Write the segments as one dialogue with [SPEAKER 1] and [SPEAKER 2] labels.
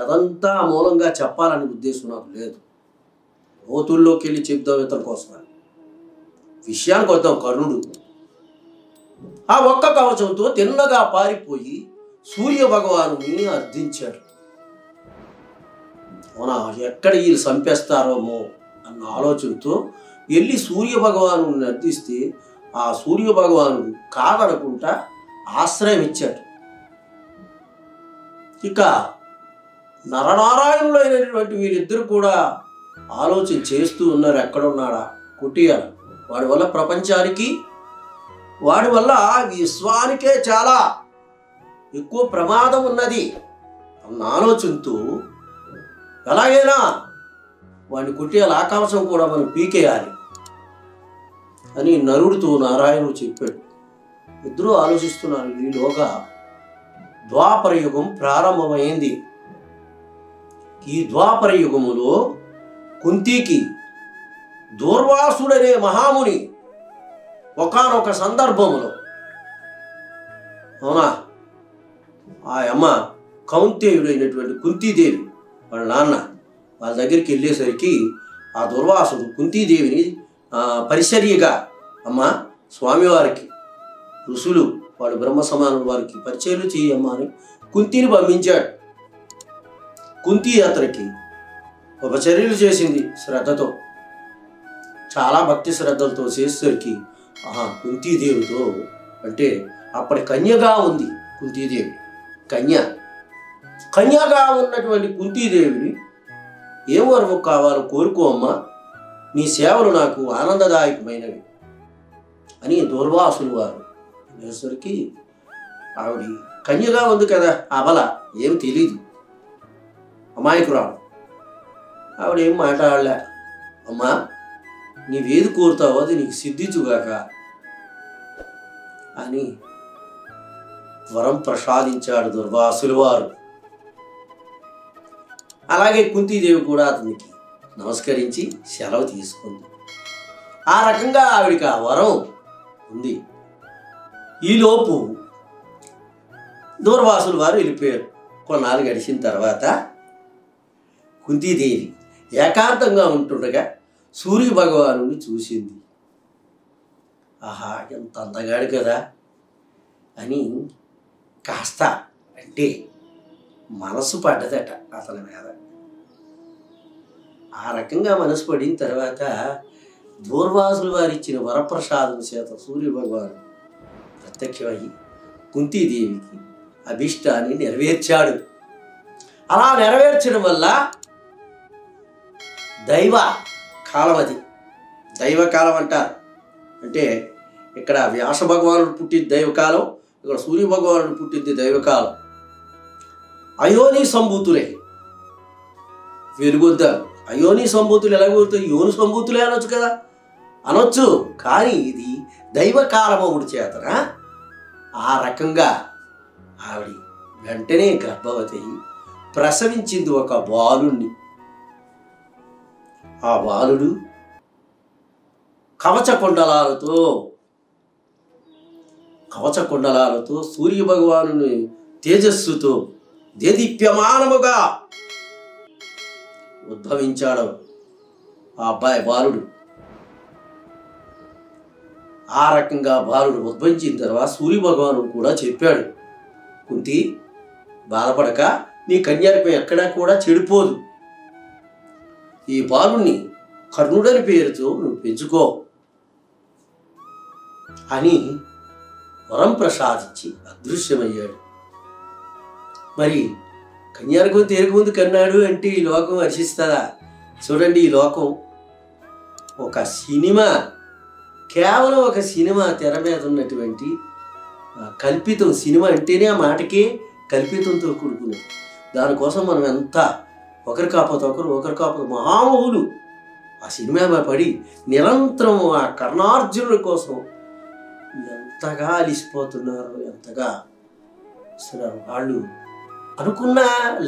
[SPEAKER 1] కథంతా మూలంగా చెప్పాలనే ఉద్దేశం నాకు లేదు. లోతుల్లోకి వెళ్ళి చెప్దాం ఇతని కోసం. విషయానికి వద్దాం. కర్ణుడు ఆ ఒక్క కవచంతో తిన్నగా పారిపోయి సూర్య భగవానుని అర్థించాడు. అవునా, ఎక్కడ వీళ్ళు చంపేస్తారోమో అన్న ఆలోచనతో వెళ్ళి సూర్య భగవాను అర్థిస్తే ఆ సూర్య భగవానుడు కాదనుకుంటా ఆశ్రయం ఇచ్చాడు. ఇక నరనారాయణులు అయినటువంటి వీళ్ళిద్దరు కూడా ఆలోచన చేస్తూ ఉన్నారు, ఎక్కడున్నాడా కొట్టియాలి, వాడి వల్ల ప్రపంచానికి, వాడి వల్ల విశ్వానికే చాలా ఎక్కువ ప్రమాదం ఉన్నది అన్న ఆలోచనతో ఎలాగైనా వాడిని కొట్టేయాలి, ఆకాశం కూడా మనం పీకేయాలి అని నరుడితో నారాయణుడు చెప్పాడు. ఇద్దరూ ఆలోచిస్తున్నారు. ఈలోగా ద్వాపర యుగం ప్రారంభమైంది. ఈ ద్వాపర యుగములో కుంతికి దూర్వాసుడనే మహాముని ఒకానొక సందర్భములో, అవునా, ఆ అమ్మ కౌంతేయుడైనటువంటి కుంతీదేవి వాళ్ళ నాన్న వాళ్ళ దగ్గరికి వెళ్ళేసరికి ఆ దుర్వాసుడు కుంతీదేవిని పరిచర్యగా, అమ్మ స్వామివారికి ఋషులు వాడు బ్రహ్మ సమానుడు వారికి పరిచర్యలు చేయమ్మా అని కుంతిని పంపించాడు. కుంతి అతనికి ఉపచర్యలు చేసింది శ్రద్ధతో, చాలా భక్తి శ్రద్ధలతో చేసేసరికి కుంతీదేవితో, అంటే అప్పటి కన్యగా ఉంది కుంతీదేవి, కన్యగా ఉన్నటువంటి కుంతీదేవిని ఏం వరము కావాలో కోరుకో అమ్మా, నీ సేవలు నాకు ఆనందదాయకమైనవి అని దుర్వాసులు వారు అనేసరికి ఆవిడ కన్యగా ఉంది కదా, అబల ఏం తెలీదు, అమాయకురాలు, ఆవిడేం మాట్లాడలే. అమ్మా నీవేది కోరుతావో అది నీకు సిద్ధించుగాక అని వరం ప్రసాదించాడు దుర్వాసులు వారు. అలాగే కుంతీదేవి కూడా అతనికి నమస్కరించి సెలవు తీసుకుంది. ఆ రకంగా ఆవిడికి ఆ వరం ఉంది. ఈలోపు దూర్వాసులు వారు వెళ్ళిపోయారు. కొన్నాళ్ళు గడిచిన తర్వాత కుంతీదేవి ఏకాంతంగా ఉంటుండగా సూర్య భగవాను చూసింది. ఆహా, ఎంత అందగాడు కదా అని కాస్త అంటే మనసు పడ్డదట అతని మీద. ఆ రకంగా మనసు పడిన తర్వాత దూర్వాసులు వారు ఇచ్చిన వరప్రసాదం చేత సూర్య భగవాను ప్రత్యక్షమయ్యి కుంతీదేవికి అభిష్టాన్ని నెరవేర్చాడు. అలా నెరవేర్చడం వల్ల దైవ కాలం, అది దైవకాలం అంటారు. అంటే ఇక్కడ వ్యాస భగవానుడు పుట్టింది దైవకాలం, ఇక్కడ సూర్య భగవానుడు పుట్టింది దైవకాలం. అయోని సంభూతులే వెలుగొద్దారు. అయోని సంభూతులు ఎలా కుదురుతాయి? యోని సంభూతులే అనొచ్చు కదా, అనొచ్చు. కానీ ఇది దైవకాలం ఒకటి చేతన ఆ రకంగా ఆవిడ వెంటనే గర్భవతి ప్రసవించింది ఒక బాలుణ్ణి. ఆ బాలుడు కవచ కుండలాలతో సూర్య భగవాను తేజస్సుతో దేదీప్యమానముగా ఉద్భవించాడు ఆ అబ్బాయి బాలుడు. ఆ రకంగా బాలుడు ఉద్భవించిన తర్వాత సూర్య భగవాను కూడా చెప్పాడు, కుంతి బాధపడక, నీ కన్యారూపం ఎక్కడా కూడా చెడిపోదు, ఈ బాలుణ్ణి కర్ణుడని పేరుతో నువ్వు పెంచుకో అని వరం ప్రసాదించి అదృశ్యమయ్యాడు. మరి కన్యారూపం తేరుకుంది కన్నాడు అంటే ఈ లోకం హర్షిస్తుందా? చూడండి, ఈ లోకం ఒక సినిమా, కేవలం ఒక సినిమా తెర మీద ఉన్నటువంటి కల్పితం. సినిమా అంటేనే ఆ మాటకే కల్పితంతో కూడుకున్నది. దానికోసం మనం ఎంత ఒకరి కాకపోతే ఒకరు మహామహులు ఆ సినిమా పడి నిరంతరం ఆ కర్ణార్జునుల కోసం ఎంతగా అలిసిపోతున్నారు, ఎంతగా అసలు వాళ్ళు అనుకున్న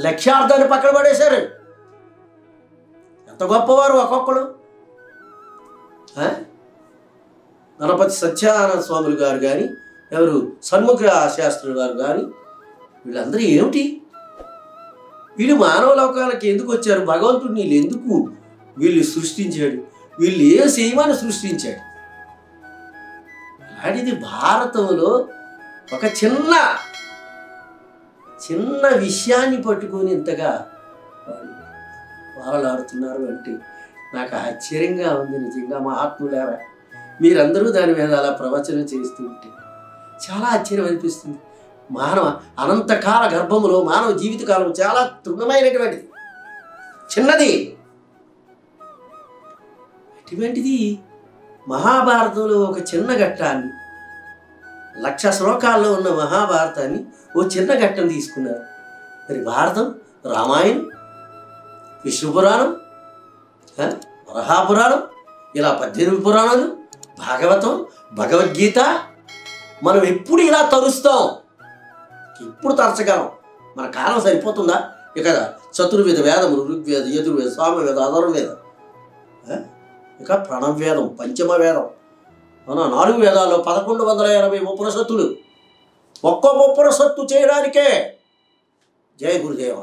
[SPEAKER 1] లక్ష్యార్థాన్ని పక్కన పడేశారు. ఎంత గొప్పవారు ఒక్కొక్కరు. గణపతి సత్యానంద స్వాములు గారు కానీ, ఎవరు షణ్ముఖ శాస్త్రులు గారు కానీ, వీళ్ళందరూ ఏమిటి వీళ్ళు మానవ లోకాలకి ఎందుకు వచ్చారు? భగవంతుడు వీళ్ళు ఎందుకు వీళ్ళు సృష్టించాడు? వీళ్ళు ఏ చేయమని సృష్టించాడు? అలాంటిది భారతంలో ఒక చిన్న విషయాన్ని పట్టుకొని ఇంతగా వాళ్ళు ఆడుతున్నారు అంటే నాకు ఆశ్చర్యంగా ఉంది. నిజంగా మహాత్ములారా, మీరందరూ దాని మీద అలా ప్రవచనం చేస్తూ ఉంటే చాలా ఆశ్చర్యం అనిపిస్తుంది. మానవ అనంతకాల గర్భములో మానవ జీవితకాలం చాలా తృణమైనటువంటిది, చిన్నది. అటువంటిది మహాభారతంలో ఒక చిన్న ఘట్టాన్ని, 1,00,000 శ్లోకాల్లో ఉన్న మహాభారతాన్ని ఓ చిన్న ఘట్టం తీసుకున్నారు. మరి భారతం, రామాయణం, విష్ణు పురాణం, వరహాపురాణం, ఇలా 18 పురాణాలు, భాగవతం, భగవద్గీత మనం ఎప్పుడు ఇలా తరుస్తాం? ఇప్పుడు తరచగలం? మన కాలం సరిపోతుందా? ఇక చతుర్వేద వేదములు, ఋగ్వేద, యజుర్వేద, సామవేద, అధర్వవేద, ఇక ప్రణవేదం, పంచమ వేదం, మన 4 వేదాల్లో 1180 ఉపనిషత్తులు. ఒక్క ఉపనిషత్తు చేయడానికే జయ గురుదేవ.